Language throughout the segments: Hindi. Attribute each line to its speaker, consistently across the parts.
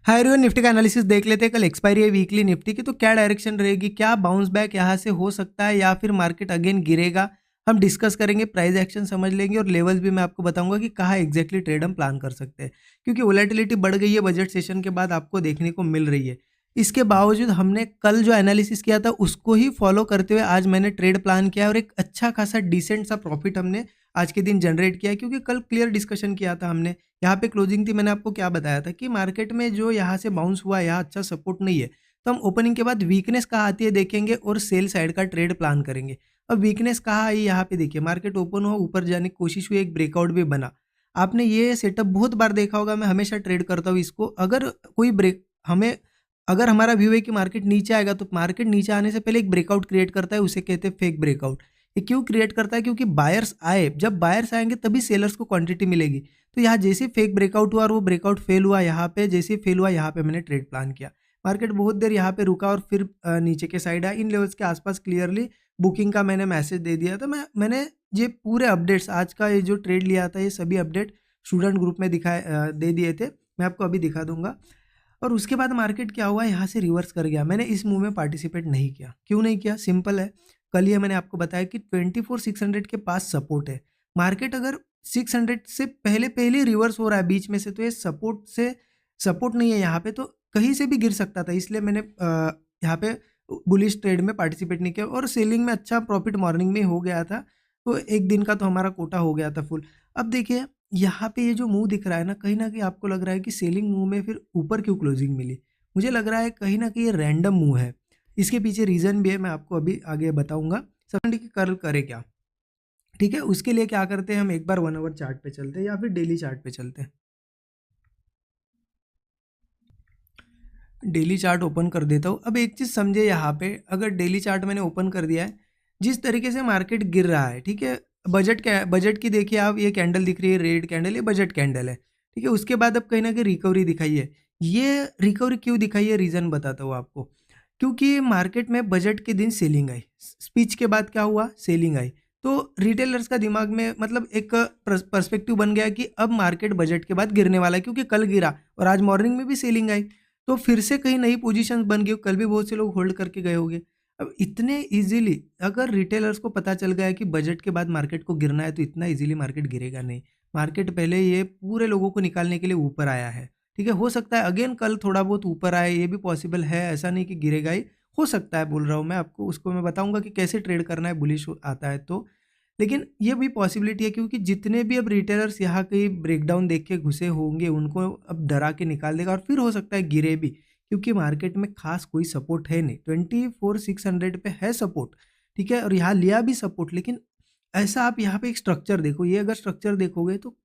Speaker 1: हाय एवरीवन, निफ्टी का एनालिसिस देख लेते हैं। कल एक्सपायरी है वीकली निफ्टी की, तो क्या डायरेक्शन रहेगी, क्या बाउंस बैक यहाँ से हो सकता है या फिर मार्केट अगेन गिरेगा, हम डिस्कस करेंगे। प्राइस एक्शन समझ लेंगे और लेवल्स भी मैं आपको बताऊंगा कि कहाँ एग्जैक्टली ट्रेड हम प्लान कर सकते हैं, क्योंकि वोलेटिलिटी बढ़ गई है बजट सेशन के बाद, आपको देखने को मिल रही है। इसके बावजूद हमने कल जो एनालिसिस किया था उसको ही फॉलो करते हुए आज मैंने ट्रेड प्लान किया और एक अच्छा खासा डिसेंट सा प्रॉफिट हमने आज के दिन जनरेट किया, क्योंकि कल क्लियर डिस्कशन किया था हमने। यहाँ पे क्लोजिंग थी, मैंने आपको क्या बताया था कि मार्केट में जो यहाँ से बाउंस हुआ, यहाँ अच्छा सपोर्ट नहीं है, तो हम ओपनिंग के बाद वीकनेस कहाँ आती है देखेंगे और सेल साइड का ट्रेड प्लान करेंगे। अब वीकनेस कहाँ आई, यहाँ पे देखिए मार्केट ओपन हुआ, ऊपर जाने की कोशिश हुई, एक ब्रेकआउट भी बना। आपने ये सेटअप बहुत बार देखा होगा, मैं हमेशा ट्रेड करता हूँ इसको। अगर कोई ब्रेक हमें अगर हमारा व्यू है कि मार्केट नीचे आएगा, तो मार्केट नीचे आने से पहले एक ब्रेकआउट क्रिएट करता है, उसे कहते हैं फेक ब्रेकआउट। ये क्यों क्रिएट करता है? क्योंकि बायर्स आए, जब बायर्स आएंगे तभी सेलर्स को क्वांटिटी मिलेगी। तो यहाँ जैसे फेक ब्रेकआउट हुआ और वो ब्रेकआउट फेल हुआ, यहाँ पे जैसे फेल हुआ यहाँ पे मैंने ट्रेड प्लान किया। मार्केट बहुत देर यहाँ पे रुका और फिर नीचे के साइड आया, इन लेवल्स के आसपास क्लियरली बुकिंग का मैंने मैसेज दे दिया था। मैंने ये पूरे अपडेट्स, आज का ये जो ट्रेड लिया था, ये सभी अपडेट स्टूडेंट ग्रुप में दे दिए थे, मैं आपको अभी दिखा दूंगा। और उसके बाद मार्केट क्या हुआ, यहाँ से रिवर्स कर गया। मैंने इस मूव में पार्टिसिपेट नहीं किया। क्यों नहीं किया? सिंपल है, कल ये मैंने आपको बताया कि 24,600 के पास सपोर्ट है। मार्केट अगर 600 से पहले पहले रिवर्स हो रहा है बीच में से, तो ये सपोर्ट नहीं है यहाँ पे, तो कहीं से भी गिर सकता था। इसलिए मैंने यहाँ पे बुलिश ट्रेड में पार्टिसिपेट नहीं किया और सेलिंग में अच्छा प्रॉफिट मॉर्निंग में हो गया था। तो एक दिन का तो हमारा कोटा हो गया था फुल। अब देखिए यहाँ पे ये जो मूव दिख रहा है ना कहीं आपको लग रहा है कि सेलिंग मूव में फिर ऊपर क्यों क्लोजिंग मिली। मुझे लग रहा है कहीं ना कहीं ये रैंडम मूव है। इसके पीछे रीज़न भी है, मैं आपको अभी आगे बताऊंगा। सबसे कि कर्ल करे क्या, ठीक है। उसके लिए क्या करते हैं, हम एक बार 1 आवर चार्ट पे चलते हैं या फिर डेली चार्ट पे चलते हैं। डेली चार्ट ओपन कर देता हूँ। अब एक चीज़ समझे यहाँ पे, अगर डेली चार्ट मैंने ओपन कर दिया है, जिस तरीके से मार्केट गिर रहा है, ठीक है। बजट की देखिए आप, ये कैंडल दिख रही है रेड कैंडल, ये बजट कैंडल है, ठीक है। उसके बाद अब कहीं ना कहीं रिकवरी दिखाई है। ये रिकवरी क्यों दिखाई है, रीज़न बताता हूँ आपको। क्योंकि मार्केट में बजट के दिन सेलिंग आई, स्पीच के बाद क्या हुआ, सेलिंग आई। तो रिटेलर्स का दिमाग में मतलब एक पर्सपेक्टिव बन गया कि अब मार्केट बजट के बाद गिरने वाला है, क्योंकि कल गिरा और आज मॉर्निंग में भी सेलिंग आई। तो फिर से कहीं नई पोजीशंस बन गई, कल भी बहुत से लोग होल्ड करके गए होंगे। अब इतने इजीली अगर रिटेलर्स को पता चल गया है कि बजट के बाद मार्केट को गिरना है, तो इतना इजीली मार्केट गिरेगा नहीं। मार्केट पहले ये पूरे लोगों को निकालने के लिए ऊपर आया है, ठीक है। हो सकता है अगेन कल थोड़ा बहुत ऊपर आए, ये भी पॉसिबल है, ऐसा नहीं कि गिरेगा ही। हो सकता है, बोल रहा हूँ मैं आपको, उसको मैं बताऊंगा कि कैसे ट्रेड करना है बुलिश आता है तो। लेकिन ये भी पॉसिबिलिटी है, क्योंकि जितने भी अब रिटेलर्स यहाँ कहीं ब्रेकडाउन देख के घुसे होंगे, उनको अब डरा के निकाल देगा और फिर हो सकता है गिरे भी, क्योंकि मार्केट में खास कोई सपोर्ट है नहीं। 24,600 पे है सपोर्ट, ठीक है, और यहाँ लिया भी सपोर्ट। लेकिन ऐसा आप यहाँ पे एक स्ट्रक्चर देखो, ये अगर स्ट्रक्चर देखोगे तो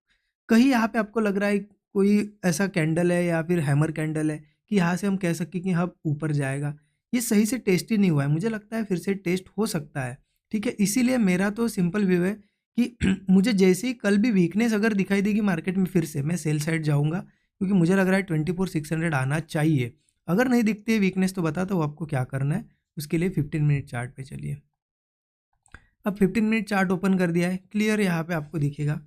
Speaker 1: कहीं यहाँ पे आपको लग रहा है कोई ऐसा कैंडल है या फिर हैमर कैंडल है कि यहाँ से हम कह सकें कि हाँ ऊपर जाएगा। ये सही से टेस्ट ही नहीं हुआ है, मुझे लगता है फिर से टेस्ट हो सकता है, ठीक है। इसीलिए मेरा तो सिंपल व्यू है कि मुझे जैसे ही कल भी वीकनेस अगर दिखाई देगी मार्केट में, फिर से मैं सेल साइड जाऊंगा, क्योंकि मुझे लग रहा है 24,600 आना चाहिए। अगर नहीं दिखती है वीकनेस तो बताता हूँ आपको क्या करना है। उसके लिए 15 मिनट चार्ट पे चलिए। अब 15 मिनट चार्ट ओपन कर दिया है, क्लियर यहाँ पे आपको दिखेगा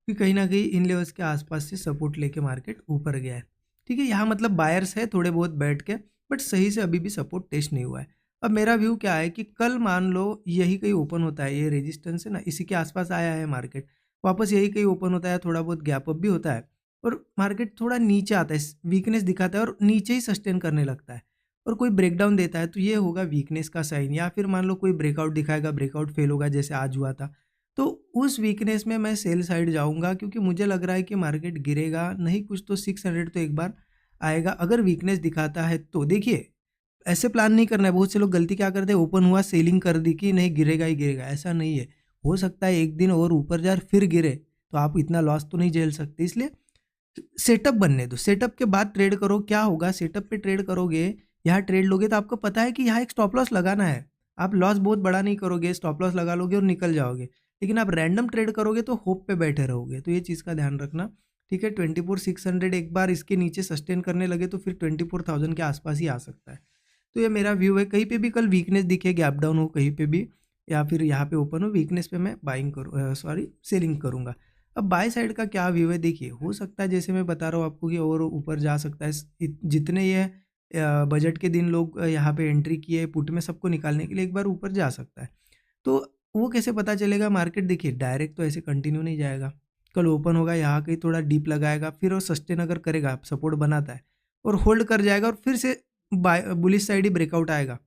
Speaker 1: कि कहीं ना कहीं इन लेवल्स के आसपास से सपोर्ट लेके मार्केट ऊपर गया है, ठीक है। यहाँ मतलब बायर्स है थोड़े बहुत बैठ के, बट सही से अभी भी सपोर्ट टेस्ट नहीं हुआ है। अब मेरा व्यू क्या है कि कल मान लो यही कहीं ओपन होता है, ये रेजिस्टेंस है ना, इसी के आसपास आया है मार्केट, वापस यही कहीं ओपन होता है, थोड़ा बहुत गैप अप भी होता है और मार्केट थोड़ा नीचे आता है, वीकनेस दिखाता है और नीचे ही सस्टेन करने लगता है और कोई ब्रेकडाउन देता है, तो ये होगा वीकनेस का साइन। या फिर मान लो कोई ब्रेकआउट दिखाएगा, ब्रेकआउट फेल होगा जैसे आज हुआ था, तो उस वीकनेस में मैं सेल साइड जाऊंगा, क्योंकि मुझे लग रहा है कि मार्केट गिरेगा नहीं कुछ तो 600 तो एक बार आएगा अगर वीकनेस दिखाता है तो। देखिए ऐसे प्लान नहीं करना है, बहुत से लोग गलती क्या करते हैं, ओपन हुआ सेलिंग कर दी कि नहीं गिरेगा ही गिरेगा, ऐसा नहीं है। हो सकता है एक दिन और ऊपर जाए फिर गिरे, तो आप इतना लॉस तो नहीं झेल सकते। इसलिए सेटअप बनने दो, सेटअप के बाद ट्रेड करो। क्या होगा, सेटअप पे ट्रेड करोगे, यहाँ ट्रेड लोगे तो आपको पता है कि यहाँ एक स्टॉप लॉस लगाना है। आप लॉस बहुत बड़ा नहीं करोगे, स्टॉप लॉस लगा लोगे और निकल जाओगे। लेकिन आप रैंडम ट्रेड करोगे तो होप पे बैठे रहोगे, तो ये चीज़ का ध्यान रखना, ठीक है। 24,600 एक बार इसके नीचे सस्टेन करने लगे तो फिर 24,000 के आसपास ही आ सकता है। तो ये मेरा व्यू है। कहीं पे भी कल वीकनेस दिखे, गैप डाउन हो कहीं पे भी, या फिर यहाँ पे ओपन हो, वीकनेस पे मैं बाइंग करूँ, सॉरी सेलिंग करूँगा। अब बाय साइड का क्या व्यू है देखिए, हो सकता है जैसे मैं बता रहा हूँ आपको कि और ऊपर जा सकता है। जितने ये बजट के दिन लोग यहाँ पे एंट्री किए पुट में, सबको निकालने के लिए एक बार ऊपर जा सकता है। तो वो कैसे पता चलेगा? मार्केट देखिए डायरेक्ट तो ऐसे कंटिन्यू नहीं जाएगा, कल ओपन होगा यहाँ कहीं थोड़ा डीप लगाएगा, फिर वो सस्टेन अगर करेगा, सपोर्ट बनाता है और होल्ड कर जाएगा और फिर से बाय बुलिश साइड ही ब्रेकआउट आएगा,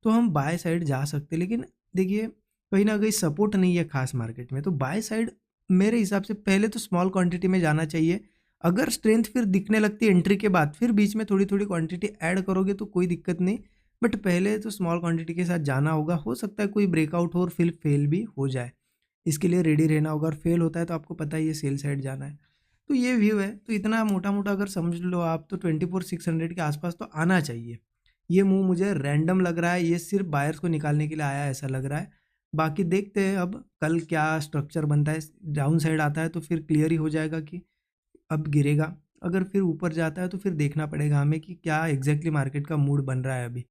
Speaker 1: तो हम बाय साइड जा सकते हैं। लेकिन देखिए कहीं ना कहीं सपोर्ट नहीं है खास मार्केट में, तो बाय साइड मेरे हिसाब से पहले तो स्मॉल क्वांटिटी में जाना चाहिए। अगर स्ट्रेंथ फिर दिखने लगती है एंट्री के बाद, फिर बीच में थोड़ी थोड़ी क्वांटिटी ऐड करोगे तो कोई दिक्कत नहीं, बट पहले तो स्मॉल क्वांटिटी के साथ जाना होगा। हो सकता है कोई ब्रेकआउट हो और फिर फेल भी हो जाए, इसके लिए रेडी रहना होगा, और फेल होता है तो आपको पता ही है सेल साइड जाना है। तो ये व्यू है, तो इतना मोटा मोटा अगर समझ लो आप, तो 24,600 के आसपास तो आना चाहिए। ये मूव मुझे रैंडम लग रहा है, ये सिर्फ बायर्स को निकालने के लिए आया है ऐसा लग रहा है। बाकी देखते हैं अब कल क्या स्ट्रक्चर बनता है। डाउन साइड आता है तो फिर क्लियर ही हो जाएगा कि अब गिरेगा, अगर फिर ऊपर जाता है तो फिर देखना पड़ेगा हमें कि क्या एग्जैक्टली मार्केट का मूड बन रहा है अभी।